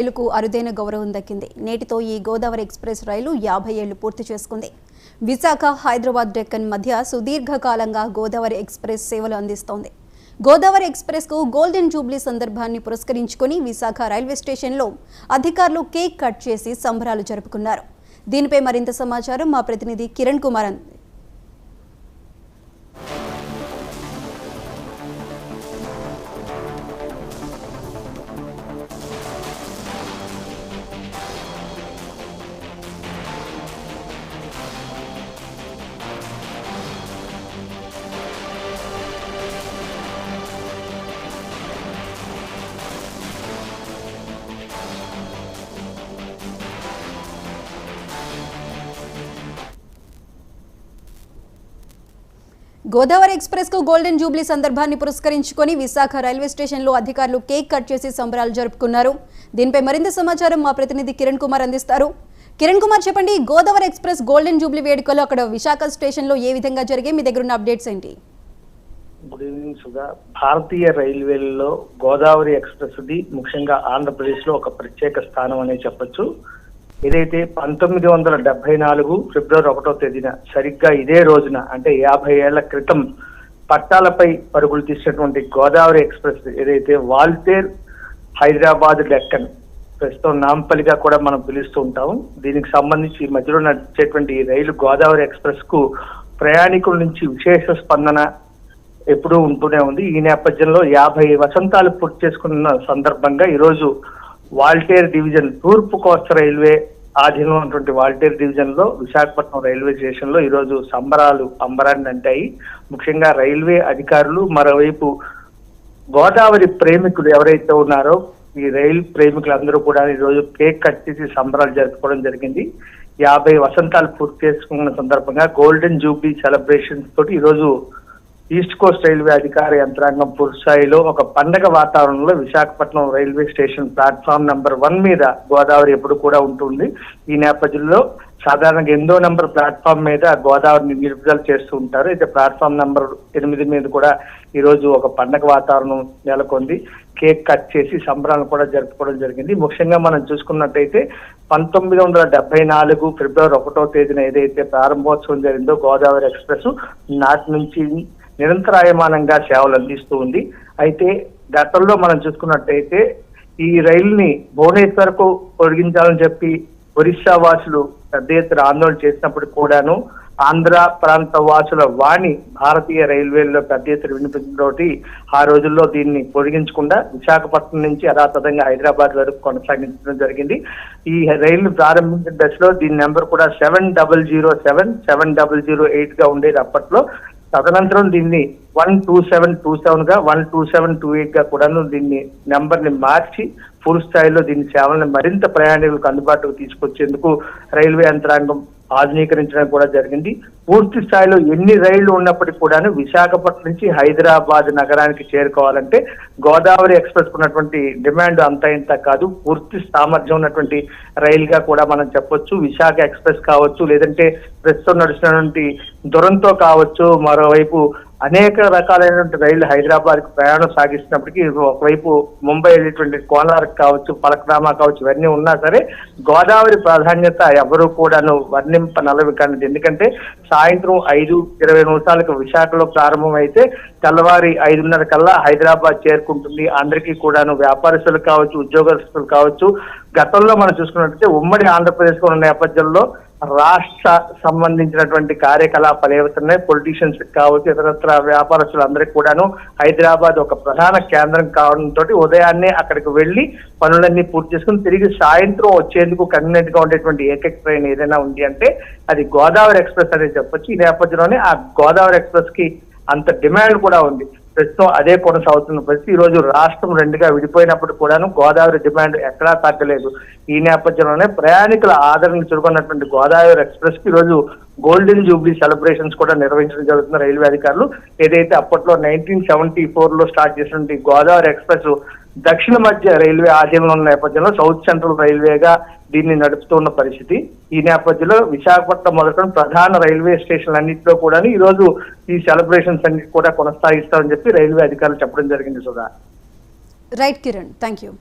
రైలుకు అరుదైన గౌరవం దక్కింది. నేటితో ఈ గోదావరి ఎక్స్ప్రెస్ రైలు 50 ఏళ్లు పూర్తి చేసుకుంది. విశాఖ హైదరాబాద్ డెక్కన్ మధ్య సుదీర్ఘకాలంగా గోదావరి ఎక్స్ప్రెస్ సేవలు అందిస్తోంది. గోదావరి ఎక్స్ప్రెస్ కు గోల్డెన్ జూబ్లీ సందర్భాన్ని పురస్కరించుకొని విశాఖ రైల్వే స్టేషన్లో అధికారులు కేక్ కట్ చేసి సంబరాలు జరుపుకున్నారు. దీనిపై మరింత సమాచారం మా ప్రతినిధి కిరణ్ కుమార్. గోదావరి ఎక్స్ప్రెస్ కు గోల్డెన్ జూబ్లీ సందర్భాన్ని పురస్కరించుకొని విశాఖ రైల్వే స్టేషన్లో అధికారులు కేక్ కట్ చేసి సంబరాలు జరుపుకున్నారు. దీనిపై మరింత సమాచారం మా ప్రతినిధి కిరణ్ కుమార్ అందిస్తారు. కిరణ్ కుమార్, చెప్పండి, గోదావరి ఎక్స్ప్రెస్ గోల్డెన్ జూబ్లీ వేడుకలు అక్కడ విశాఖ స్టేషన్లో ఏ విధంగా జరిగాయి? మీ దగ్గర ఉన్న అప్డేట్స్ ఏంటి? Good evening Sudha. భారతీయ రైల్వేల్లో గోదావరి ఎక్స్ప్రెస్ ది ముఖ్యంగా ఆంధ్రప్రదేశ్ లో ఒక ప్రత్యేక స్థానం అనే చెప్పొచ్చు. ఏదైతే 1974 ఫిబ్రవరి 1వ తేదీన సరిగ్గా ఇదే రోజున అంటే 50 ఏళ్ల క్రితం పట్టాలపై పరుగులు తీసినటువంటి గోదావరి ఎక్స్ప్రెస్ ఏదైతే వాల్తేర్ హైదరాబాద్ డెక్కన్, ప్రస్తుతం నాంపల్లిగా కూడా మనం పిలుస్తూ ఉంటాము, దీనికి సంబంధించి ఈ మధ్యలో నడిచేటువంటి ఈ రైలు గోదావరి ఎక్స్ప్రెస్ కు ప్రయాణికుల నుంచి విశేష స్పందన ఎప్పుడూ ఉంటూనే ఉంది. ఈ నేపథ్యంలో 50 వసంతాలు పూర్తి చేసుకున్న సందర్భంగా ఈరోజు వాల్టేర్ డివిజన్, తూర్పు కోస్తా రైల్వే ఆధీనంలో ఉన్నటువంటి వాల్టేర్ డివిజన్ లో విశాఖపట్నం రైల్వే స్టేషన్ లో ఈరోజు సంబరాలు అంబరాన్ని అంటాయి. ముఖ్యంగా రైల్వే అధికారులు, మరోవైపు గోదావరి ప్రేమికులు ఎవరైతే ఉన్నారో ఈ రైలు ప్రేమికులందరూ కూడా ఈరోజు కేక్ కట్ చేసి సంబరాలు జరుపుకోవడం జరిగింది. 50 వసంతాలు పూర్తి చేసుకున్న సందర్భంగా గోల్డెన్ జూబ్లీ సెలబ్రేషన్స్ తోటి ఈరోజు ఈస్ట్ కోస్ట్ రైల్వే అధికార యంత్రాంగం పూర్తిస్థాయిలో ఒక పండగ వాతావరణంలో Visakhapatnam railway station platform number 1 మీద గోదావరి ఎప్పుడు కూడా ఉంటుంది. ఈ నేపథ్యంలో సాధారణంగా 8వ నెంబర్ ప్లాట్ఫామ్ మీద గోదావరిని నిలుపుదల చేస్తూ ఉంటారు. అయితే ప్లాట్ఫామ్ నెంబర్ 8 మీద కూడా ఈ రోజు ఒక పండగ వాతావరణం నెలకొంది. కేక్ కట్ చేసి సంబరాలను కూడా జరుపుకోవడం జరిగింది. ముఖ్యంగా మనం చూసుకున్నట్టయితే 1974 ఫిబ్రవరి 1వ తేదీన ఏదైతే ప్రారంభోత్సవం జరిగిందో గోదావరి ఎక్స్ప్రెస్ నాటి నుంచి నిరంతరాయమానంగా సేవలు అందిస్తూ ఉంది. అయితే గతంలో మనం చూసుకున్నట్టయితే ఈ రైలుని భువనేశ్వర్కు పొడిగించాలని చెప్పి ఒరిస్సా వాసులు పెద్ద ఎత్తున ఆందోళన చేసినప్పుడు కూడాను ఆంధ్ర ప్రాంత వాసుల వాణి భారతీయ రైల్వేల్లో పెద్ద ఎత్తున వినిపించడంతో ఆ రోజుల్లో దీన్ని పొడిగించకుండా విశాఖపట్నం నుంచి యథాతథంగా హైదరాబాద్ వరకు కొనసాగించడం జరిగింది. ఈ రైలును ప్రారంభించిన దశలో దీని నెంబర్ కూడా 7007, 7008 గా ఉండేది అప్పట్లో. తదనంతరం దీన్ని 12727 గా 12728 గా కూడా దీన్ని నెంబర్ ని మార్చి పూర్తి స్థాయిలో దీని సేవలను మరింత ప్రయాణికులకు అందుబాటులోకి తీసుకొచ్చేందుకు రైల్వే యంత్రాంగం ఆధునీకరించడం కూడా జరిగింది. పూర్తి స్థాయిలో ఎన్ని రైళ్లు ఉన్నప్పటికీ కూడాను విశాఖపట్నం నుంచి హైదరాబాద్ నగరానికి చేరుకోవాలంటే గోదావరి ఎక్స్ప్రెస్ ఉన్నటువంటి డిమాండ్ అంతా ఇంత కాదు. పూర్తి సామర్థ్యం ఉన్నటువంటి రైలుగా కూడా మనం చెప్పొచ్చు. విశాఖ ఎక్స్ప్రెస్ కావచ్చు, లేదంటే ప్రస్తుతం నడుస్తున్నటువంటి దురంతో కావచ్చు, మరోవైపు అనేక రకాలైనటువంటి రైళ్లు హైదరాబాద్ కు ప్రయాణం సాగిస్తున్నప్పటికీ ఒకవైపు ముంబై వెళ్ళేటువంటి కోలార్క్ కావచ్చు, పలక్నామా కావచ్చు, ఇవన్నీ ఉన్నా సరే గోదావరి ప్రాధాన్యత ఎవరు కూడాను వర్ణింపనలవి కానిది. ఎందుకంటే సాయంత్రం 5:20 విశాఖలో ప్రారంభం అయితే తెల్లవారి 5:30 కల్లా హైదరాబాద్ చేరుకుంటుంది. అందరికీ కూడాను వ్యాపారస్తులు కావచ్చు, ఉద్యోగస్తులు కావచ్చు, గతంలో మనం చూసుకున్నట్లయితే ఉమ్మడి ఆంధ్రప్రదేశ్ ఉన్న నేపథ్యంలో రాష్ట్ర సంబంధించినటువంటి కార్యకలాపాలు ఏవైతున్నాయి, పొలిటీషియన్స్ కావచ్చు, ఇతరత్ర వ్యాపారస్తులందరికీ కూడాను హైదరాబాద్ ఒక ప్రధాన కేంద్రం కావడంతో ఉదయాన్నే అక్కడికి వెళ్లి పనులన్నీ పూర్తి చేసుకుని తిరిగి సాయంత్రం వచ్చేందుకు కన్వీనియంట్ గా ఉండేటువంటి ఏకైక ట్రైన్ ఏదైనా ఉంది అంటే అది గోదావరి ఎక్స్ప్రెస్ అనేది చెప్పొచ్చు. ఈ నేపథ్యంలోనే ఆ గోదావరి ఎక్స్ప్రెస్ కి అంత డిమాండ్ కూడా ఉంది. ప్రస్తుతం అదే కొనసాగుతున్న పరిస్థితి. ఈ రోజు రాష్ట్రం 2గా విడిపోయినప్పుడు కూడాను గోదావరి డిమాండ్ ఎక్కడా తగ్గలేదు. ఈ నేపథ్యంలోనే ప్రయాణికుల ఆదరణ చురుకున్నటువంటి గోదావరి ఎక్స్ప్రెస్ కి ఈ రోజు గోల్డెన్ జూబ్లీ సెలబ్రేషన్స్ కూడా నిర్వహించడం జరుగుతున్న రైల్వే అధికారులు. ఏదైతే అప్పట్లో 1974 స్టార్ట్ చేసినటువంటి గోదావరి ఎక్స్ప్రెస్ దక్షిణ మధ్య రైల్వే ఆధీనంలో ఉన్న నేపథ్యంలో సౌత్ సెంట్రల్ రైల్వేగా దీన్ని నడుపుతున్న పరిస్థితి. ఈ నేపథ్యంలో విశాఖపట్నం మొదలుకొని ప్రధాన రైల్వే స్టేషన్లన్నింటిలో కూడా ఈ రోజు ఈ సెలబ్రేషన్స్ అన్నిటి కూడా కొనసాగిస్తామని చెప్పి రైల్వే అధికారులు చెప్పడం జరిగింది. Sudha. Right Kiran, thank you.